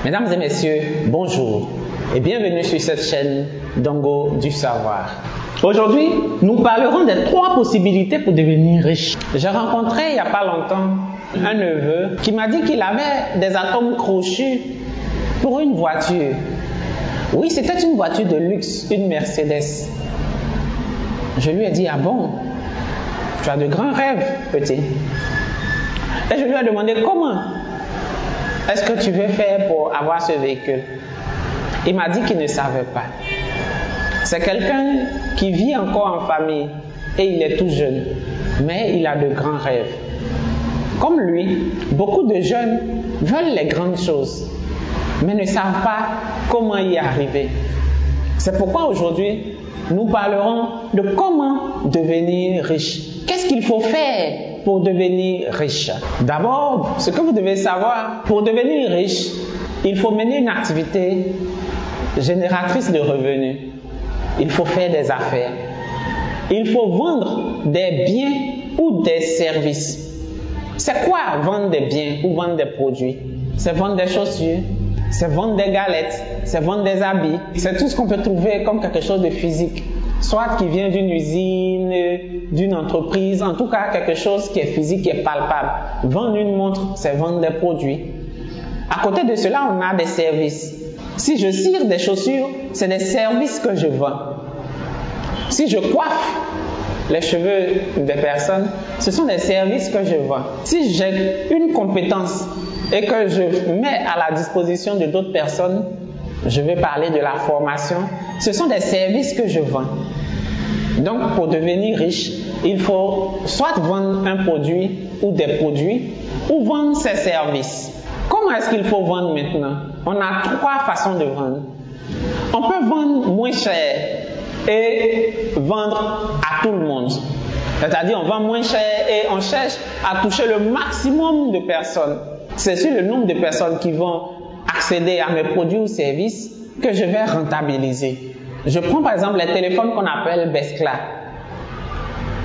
Mesdames et messieurs, bonjour et bienvenue sur cette chaîne Dongo du Savoir. Aujourd'hui, nous parlerons des 3 possibilités pour devenir riche. J'ai rencontré il n'y a pas longtemps un neveu qui m'a dit qu'il avait des atomes crochus pour une voiture. Oui, c'était une voiture de luxe, une Mercedes. Je lui ai dit, ah bon, tu as de grands rêves, petit. Et je lui ai demandé, comment est-ce que tu veux faire pour avoir ce véhicule? Il m'a dit qu'il ne savait pas. C'est quelqu'un qui vit encore en famille et il est tout jeune, mais il a de grands rêves. Comme lui, beaucoup de jeunes veulent les grandes choses, mais ne savent pas comment y arriver. C'est pourquoi aujourd'hui, nous parlerons de comment devenir riche. Qu'est-ce qu'il faut faire pour devenir riche? D'abord, ce que vous devez savoir, pour devenir riche, il faut mener une activité génératrice de revenus. Il faut faire des affaires. Il faut vendre des biens ou des services. C'est quoi vendre des biens ou vendre des produits? C'est vendre des chaussures, c'est vendre des galettes, c'est vendre des habits. C'est tout ce qu'on peut trouver comme quelque chose de physique. Soit qui vient d'une usine, d'une entreprise, en tout cas quelque chose qui est physique, qui est palpable. Vendre une montre, c'est vendre des produits. À côté de cela, on a des services. Si je cire des chaussures, c'est des services que je vends. Si je coiffe les cheveux des personnes, ce sont des services que je vends. Si j'ai une compétence et que je mets à la disposition de d'autres personnes, je vais parler de la formation. Ce sont des services que je vends. Donc, pour devenir riche, il faut soit vendre un produit ou des produits, ou vendre ses services. Comment est-ce qu'il faut vendre maintenant? On a 3 façons de vendre. On peut vendre moins cher et vendre à tout le monde. C'est-à-dire, on vend moins cher et on cherche à toucher le maximum de personnes. C'est sur le nombre de personnes qui vont accéder à mes produits ou services que je vais rentabiliser. Je prends par exemple les téléphones qu'on appelle Bescla.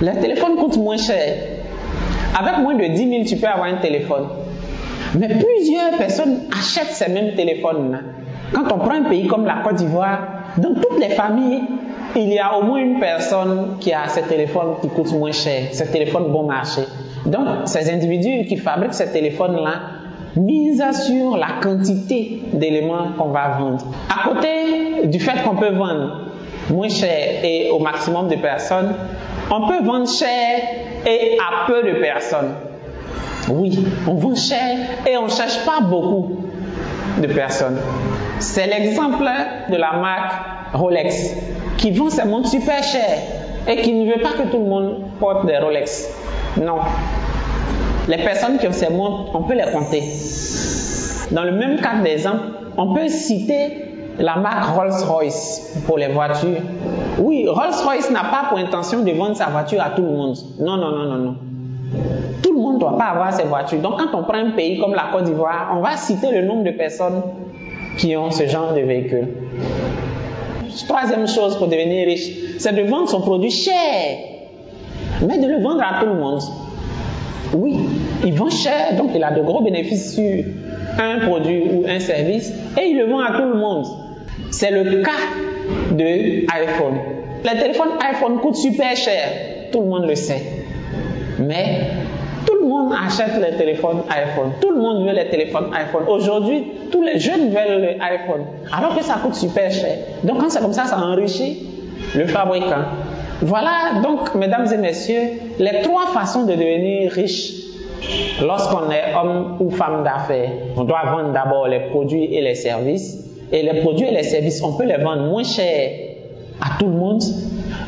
Les téléphones coûtent moins cher. Avec moins de 10 000, tu peux avoir un téléphone. Mais plusieurs personnes achètent ces mêmes téléphones-là. Quand on prend un pays comme la Côte d'Ivoire, dans toutes les familles, il y a au moins une personne qui a ces téléphones qui coûtent moins cher, ces téléphones bon marché. Donc, ces individus qui fabriquent ces téléphones-là misent sur la quantité d'éléments qu'on va vendre. À côté du fait qu'on peut vendre moins cher et au maximum de personnes, on peut vendre cher et à peu de personnes. Oui, on vend cher et on ne cherche pas beaucoup de personnes. C'est l'exemple de la marque Rolex qui vend ses montres super chères et qui ne veut pas que tout le monde porte des Rolex. Non. Les personnes qui ont ces montres, on peut les compter. Dans le même cadre d'exemple, on peut citer la marque Rolls-Royce pour les voitures. Oui, Rolls-Royce n'a pas pour intention de vendre sa voiture à tout le monde. Non, non, non, non, non. Tout le monde ne doit pas avoir ces voitures. Donc, quand on prend un pays comme la Côte d'Ivoire, on va citer le nombre de personnes qui ont ce genre de véhicule. 3e chose pour devenir riche, c'est de vendre son produit cher, mais de le vendre à tout le monde. Oui, il vend cher, donc il a de gros bénéfices sur un produit ou un service et il le vend à tout le monde. C'est le cas de iPhone. Les téléphones iPhone coûtent super cher, tout le monde le sait. Mais tout le monde achète les téléphones iPhone. Tout le monde veut les téléphones iPhone. Aujourd'hui, tous les jeunes veulent l'iPhone, alors que ça coûte super cher. Donc quand c'est comme ça enrichit le fabricant. Voilà donc, mesdames et messieurs, les 3 façons de devenir riche lorsqu'on est homme ou femme d'affaires. On doit vendre d'abord les produits et les services. Et les produits et les services, on peut les vendre moins cher à tout le monde.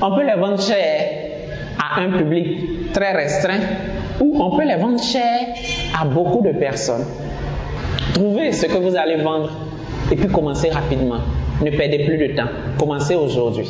On peut les vendre cher à un public très restreint ou on peut les vendre cher à beaucoup de personnes. Trouvez ce que vous allez vendre et puis commencez rapidement. Ne perdez plus de temps. Commencez aujourd'hui.